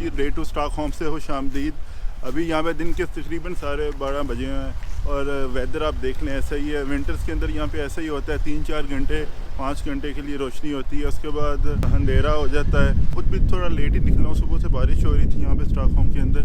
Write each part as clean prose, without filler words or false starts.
Ji day to Stockholm से खुशामदीद। अभी यहाँ पे दिन के तकरीबन 12:30 बजे हैं और वेदर आप देख लें ऐसा ही है। विंटर्स के अंदर यहाँ पे ऐसा ही होता है, 3-4 घंटे 5 घंटे के लिए रोशनी होती है, उसके बाद अंधेरा हो जाता है। खुद भी थोड़ा लेट ही निकला हूँ, सुबह से बारिश हो रही थी यहाँ पे स्टॉकहोम के अंदर,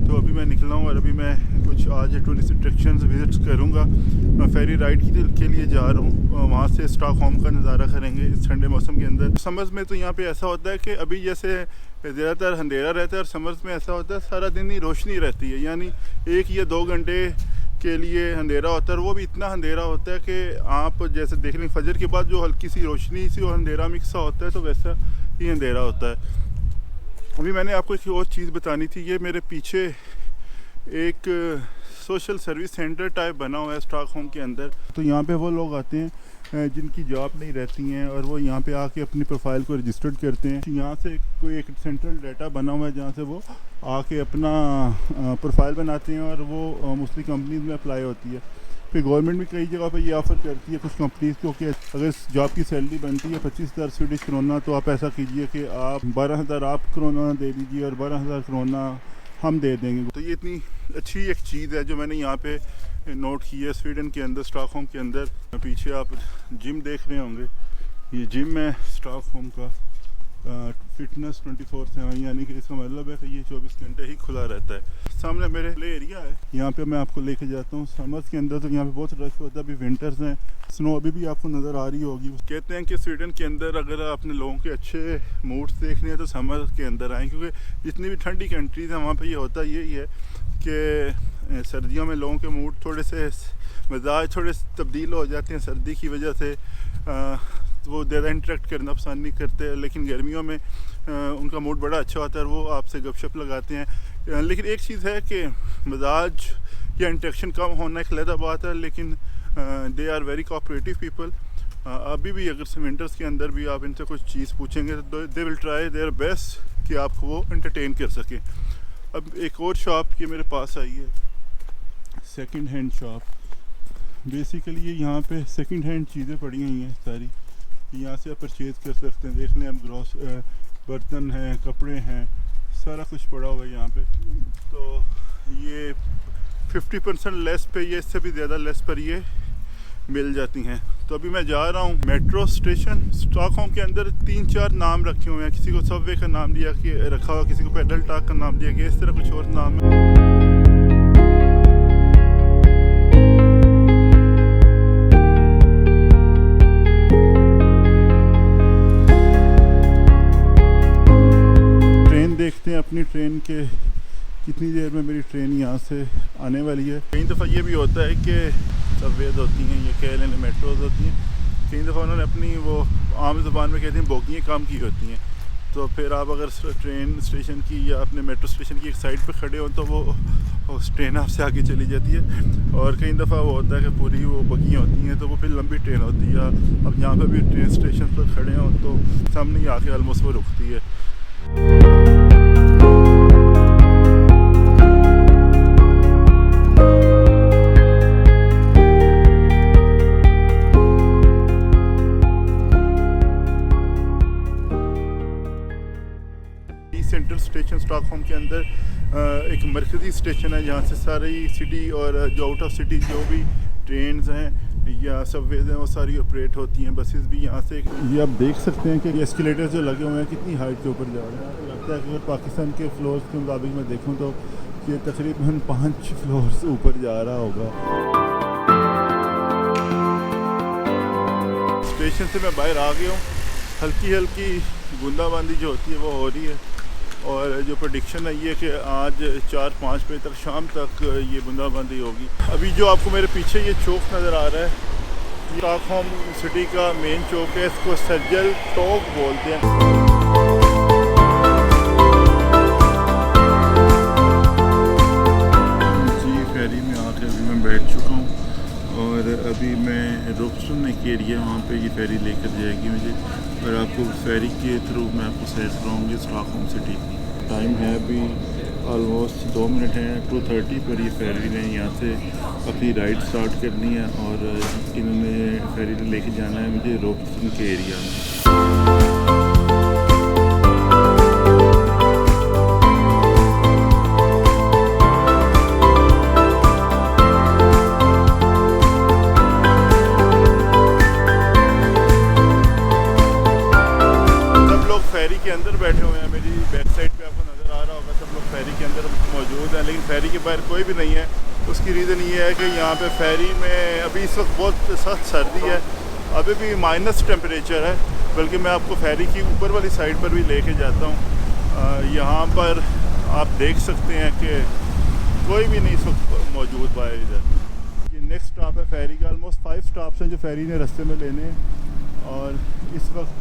तो अभी मैं निकला हूँ और अभी मैं कुछ आज टूरिस्ट अट्रैक्शंस विजिट्स करूँगा। मैं फेरी राइड के लिए जा रहा हूँ, वहाँ से स्टॉकहोम का नज़ारा करेंगे इस ठंडे मौसम के अंदर। समर्स में तो यहाँ पे ऐसा होता है कि अभी जैसे ज़्यादातर अंधेरा रहता है और समर्स में ऐसा होता है सारा दिन ही रोशनी रहती है, यानी 1 या 2 घंटे के लिए अंधेरा होता है। और वो भी इतना अंधेरा होता है कि आप जैसे देख लें फजर के बाद जो हल्की सी रोशनी सी और अंधेरा मिक्स होता है, तो वैसा ही अंधेरा होता है। अभी मैंने आपको एक और चीज़ बतानी थी। ये मेरे पीछे एक सोशल सर्विस सेंटर टाइप बना हुआ है स्टॉकहोम के अंदर। तो यहाँ पे वो लोग आते हैं जिनकी जॉब नहीं रहती हैं और वो यहाँ पे आके अपनी प्रोफाइल को रजिस्टर्ड करते हैं। यहाँ से कोई एक सेंट्रल डाटा बना हुआ है जहाँ से वो आके अपना प्रोफाइल बनाते हैं और वो मोस्टली कंपनीज में अप्लाई होती है। फिर गवर्नमेंट भी कई जगह पे ये ऑफ़र करती है कुछ कंपनीज़ को कि अगर जॉब की सैलरी बनती है 25,000 स्वीडिश क्रोना, तो आप ऐसा कीजिए कि आप 12,000 आप क्रोना दे दीजिए और 12,000 क्रोना हम दे देंगे। तो ये इतनी अच्छी एक चीज़ है जो मैंने यहाँ पे नोट की है स्वीडन के अंदर, स्टॉकहोम के अंदर। पीछे आप जिम देख रहे होंगे, ये जिम है स्टॉकहोम का, फिटनेस 24/7, यानी कि इसका मतलब है कि ये 24 घंटे ही खुला रहता है। सामने मेरे प्ले एरिया है, यहाँ पे मैं आपको लेके जाता हूँ। समर्स के अंदर तो यहाँ पे बहुत रश होता है, अभी विंटर्स हैं, स्नो अभी भी आपको नज़र आ रही होगी। कहते हैं कि स्वीडन के अंदर अगर आपने लोगों के अच्छे मूड्स देखने हैं तो समर के अंदर आएँ, क्योंकि जितनी भी ठंडी कंट्रीज़ हैं वहाँ पर ये होता यही है कि सर्दियों में लोगों के मूड थोड़े से मिजाज थोड़े तब्दील हो जाते हैं सर्दी की वजह से, वो ज़्यादा इंटरेक्ट करना पसंद नहीं करते। लेकिन गर्मियों में उनका मूड बड़ा अच्छा होता है और वो आपसे गपशप लगाते हैं। लेकिन एक चीज़ है कि मिजाज या इंटरेक्शन कम होना एक अलग बात है, लेकिन they are very cooperative people. अभी भी अगर विंटर्स के अंदर भी आप इनसे कुछ चीज़ पूछेंगे तो they will try their best कि आपको वो एंटरटेन कर सकें। अब एक और शॉप ये मेरे पास आई है, सेकंड हैंड शॉप। बेसिकली ये यहाँ पे सेकंड हैंड चीज़ें पड़ी हुई हैं सारी, यहाँ से आप परचेज़ कर सकते हैं। देख लें आप, ग्रॉस बर्तन हैं, कपड़े हैं, सारा कुछ पड़ा हुआ है यहाँ पे। तो ये 50% लेस पे, ये इससे भी ज़्यादा लेस पर ये मिल जाती हैं। तो अभी मैं जा रहा हूँ मेट्रो स्टेशन। स्टॉकहोम के अंदर 3-4 नाम रखे हुए हैं, किसी को सबवे का नाम दिया कि रखा हुआ, किसी को पेडल टॉक का नाम दिया गया, इस तरह कुछ और नाम है। देखते हैं अपनी ट्रेन के कितनी देर में मेरी ट्रेन यहाँ से आने वाली है। कई दफ़ा ये भी होता है कि सबवेज होती हैं, ये कह लें मेट्रोज होती हैं, कई दफ़ा उन्होंने अपनी वो आम ज़बान में कहते हैं बोगियाँ काम की होती हैं। तो फिर आप अगर ट्रेन स्टेशन की या अपने मेट्रो स्टेशन की एक साइड पर खड़े हो तो वो ट्रेन आपसे आगे चली जाती है। और कई दफ़ा वो होता है कि पूरी वो बगियाँ होती हैं तो वो फिर लंबी ट्रेन होती है। अब यहाँ पर भी ट्रेन स्टेशन पर खड़े हों तो सामने ही आके ऑलमोस्ट वो रुकती है। सेंट्रल स्टेशन स्टॉकहोम के अंदर एक मरकज़ी स्टेशन है जहाँ से सारी सिटी और जो आउट ऑफ सिटी जो भी ट्रेन्स हैं या सबवेज हैं वो सारी ऑपरेट होती हैं। बसेस भी यहाँ से, ये आप देख सकते हैं कि एस्केलेटर जो लगे हुए हैं कितनी हाइट के ऊपर जा रहे हैं। लगता है कि अगर पाकिस्तान के फ्लोर्स के मुताबिक मैं देखूँ तो ये तकरीबन 5 फ्लोर्स ऊपर जा रहा होगा। स्टेशन से मैं बाहर आ गया हूँ, हल्की हल्की बूंदाबांदी जो होती है वो हो रही है और जो प्रेडिक्शन है ये कि आज 4-5 बजे तक, शाम तक ये बूंदाबांदी होगी। अभी जो आपको मेरे पीछे ये चौक नज़र आ रहा है, ये स्टॉकहोम सिटी का मेन चौक है, इसको सर्जल टॉक बोलते हैं। जी फेरी में आके अभी मैं बैठ चुका हूँ और अभी मैं रोपस्टन एक एरिया वहाँ पे ये फेरी लेकर जाएगी मुझे और आपको फेरी के थ्रू मैं आपको सैर कराऊँगी स्टॉकहोम सिटी। टाइम है अभी ऑलमोस्ट 2 मिनट हैं, 2:30 पर ये फेरी ने यहाँ से अपनी राइड स्टार्ट करनी है और इन्होंने फेरी ने लेके जाना है मुझे रोपस्टन के एरिया में। पे आपको नज़र आ रहा होगा सब लोग फेरी के अंदर मौजूद हैं, लेकिन फेरी के बाहर कोई भी नहीं है। उसकी रीज़न ये है कि यहाँ पे फेरी में अभी इस वक्त बहुत सख्त सर्दी है, अभी भी माइनस टेम्परेचर है। बल्कि मैं आपको फेरी की ऊपर वाली साइड पर भी लेके जाता हूँ। यहाँ पर आप देख सकते हैं कि कोई भी नहीं इस वक्त मौजूद बाहर इधर। ये नेक्स्ट स्टॉप है फेरी का। ऑलमोस्ट 5 स्टॉप्स हैं जो फेरी ने रास्ते में लेने हैं, और इस वक्त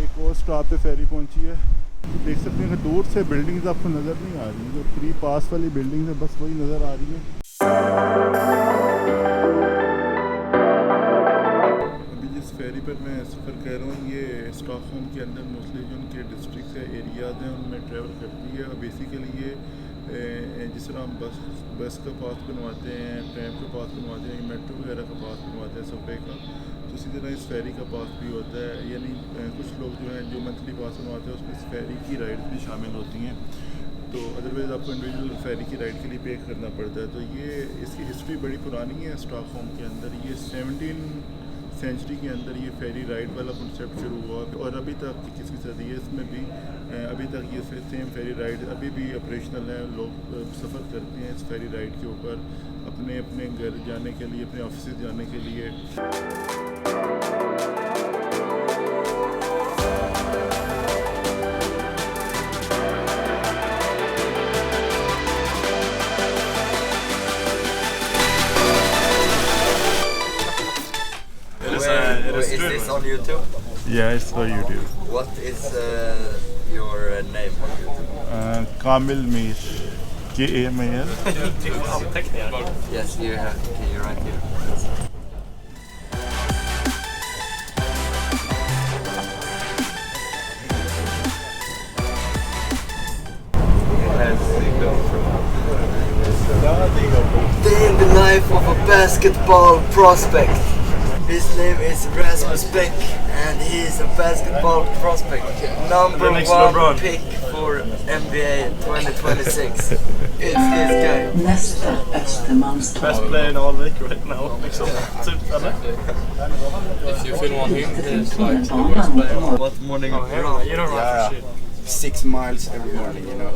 एक और स्टॉप पे फेरी पहुंची है। देख सकते हैं कि दूर से बिल्डिंग्स आपको नज़र नहीं आ रही, जो फ्री पास वाली बिल्डिंग्स है बस वही नज़र आ रही है। अभी जिस फेरी पर मैं सफ़र कर रहा हूँ ये स्टॉकहोम के अंदर मोस्टली जो उनके डिस्ट्रिक्ट है, एरियाज़ हैं, उनमें ट्रैवल करती है। और बेसिकली ये जिस तरह हम बस का पास बनवाते हैं, ट्रैम का पास बनवाते हैं, मेट्रो वगैरह का पास बनवाते हैं सबवे का, तो इसी तरह इस फेरी का पास भी होता है। यानी कुछ लोग जो हैं जो मंथली पास बनवाते हैं उसमें इस फेरी की राइड्स भी शामिल होती हैं, तो अदरवाइज़ आपको इंडिविजुअल फेरी की राइड के लिए पे करना पड़ता है। तो ये इसकी हिस्ट्री बड़ी पुरानी है स्टॉकहोम के अंदर। ये 17वीं सेंचुरी के अंदर ये फेरी राइड वाला कॉन्सेप्ट शुरू हुआ, और अभी तक 21वीं सदी है इसमें भी अभी तक ये सेम फेरी राइड अभी भी ऑपरेशनल है। लोग सफ़र करते हैं इस फेरी राइड के ऊपर अपने अपने घर जाने के लिए, अपने ऑफिस जाने के लिए। Is this on YouTube? Yeah, it's for YouTube. What is your name on YouTube? Kamil Mir, KAMIL. Yes, you have. Can you write here? Day in the life of a basketball prospect. His name is Rasmus Beck, and he is a basketball prospect. Number 1 LeBron. Pick for NBA 2026. It's this guy. Nästa Östermalmstorg. Best player in all league right now. Liksom, typ, eller? If you film on him, he's like the worst player. What morning? You don't run for shit. 6 miles every morning, you know.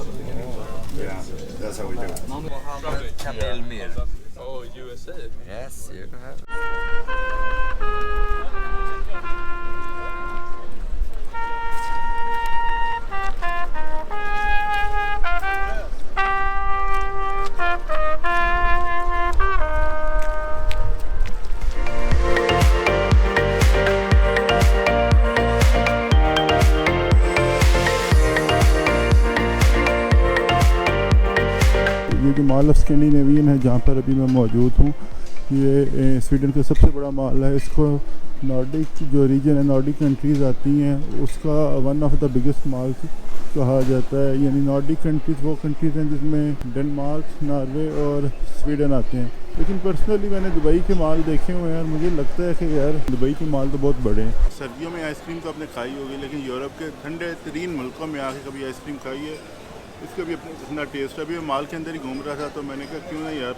Yeah, that's how we do it. Mohammed Kamil Mir. Oh, USA. Yes, you have. ये जो mall of Scandinavian है जहाँ पर अभी मैं मौजूद हूँ, ये स्वीडन का सबसे बड़ा मॉल है। इसको नॉर्डिक जो रीजन है, नॉर्डिक कंट्रीज़ आती हैं, उसका one of the biggest mall कहा जाता है। यानी नॉर्डिक कंट्रीज़ वो कंट्रीज़ हैं जिसमें डेनमार्क, नॉर्वे और स्वीडन आते हैं। लेकिन पर्सनली मैंने दुबई के मॉल देखे हुए हैं और मुझे लगता है कि यार दुबई के मॉल तो बहुत बड़े हैं। सर्दियों में आइसक्रीम तो आपने खाई होगी, लेकिन यूरोप के ठंडे तरीन मुल्कों में आके कभी आइसक्रीम खाई है, इसका भी अपना टेस्ट है। अभी मैं माल के अंदर ही घूम रहा था तो मैंने कहा क्यों ना यार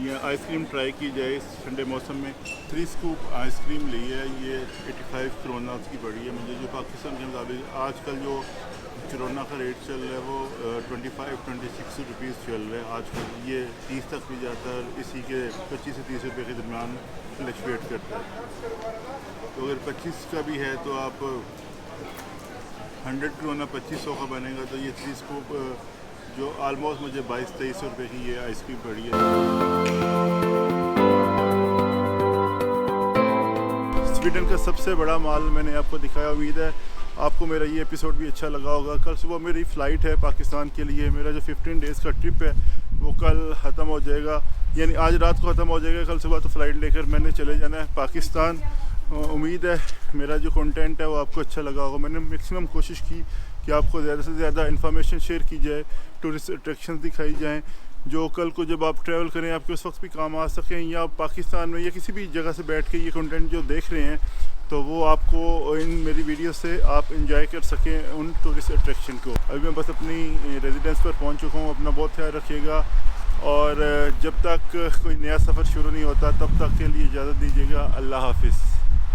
ये आइसक्रीम ट्राई की जाए इस ठंडे मौसम में। 3 स्कूप आइसक्रीम ली है, ये 85 करोना की पड़ी है मुझे। जो पाकिस्तान के मुताबिक आजकल जो करोना का रेट चल रहा है वो 25-26 रुपीज़ चल रहा है आजकल। ये 30 तक भी जाता है, इसी के 25 से 30 रुपये के दरमियान फ्लक्चुएट करता है। तो अगर 25 का भी है तो आप 100 करोना 2500 का बनेगा, तो ये 3 स्कूप जो आलमोस्ट मुझे 22-23 रुपये की ये आइसक्रीम पड़ी है। स्वीडन का सबसे बड़ा मॉल मैंने आपको दिखाया। उम्मीद है आपको मेरा ये एपिसोड भी अच्छा लगा होगा। कल सुबह मेरी फ़्लाइट है पाकिस्तान के लिए। मेरा जो 15 डेज़ का ट्रिप है वो कल ख़त्म हो जाएगा, यानी आज रात को ख़त्म हो जाएगा। कल सुबह तो फ़्लाइट लेकर मैंने चले जाना है पाकिस्तान। उम्मीद है मेरा जो कंटेंट है वो आपको अच्छा लगा होगा। मैंने मैक्सिमम कोशिश की कि आपको ज़्यादा से ज़्यादा इन्फॉर्मेशन शेयर की जाए, टूरिस्ट अट्रैक्शन दिखाई जाएँ जो कल को जब आप ट्रैवल करें आपके उस वक्त भी काम आ सकें, या पाकिस्तान में या किसी भी जगह से बैठ के ये कंटेंट जो देख रहे हैं तो वो आपको इन मेरी वीडियो से आप इंजॉय कर सकें उन टूरिस्ट अट्रैक्शन को। अभी मैं बस अपनी रेजिडेंस पर पहुंच चुका हूँ। अपना बहुत ख्याल रखिएगा, और जब तक कोई नया सफ़र शुरू नहीं होता तब तक के लिए इजाज़त दीजिएगा। अल्लाह हाफिज़।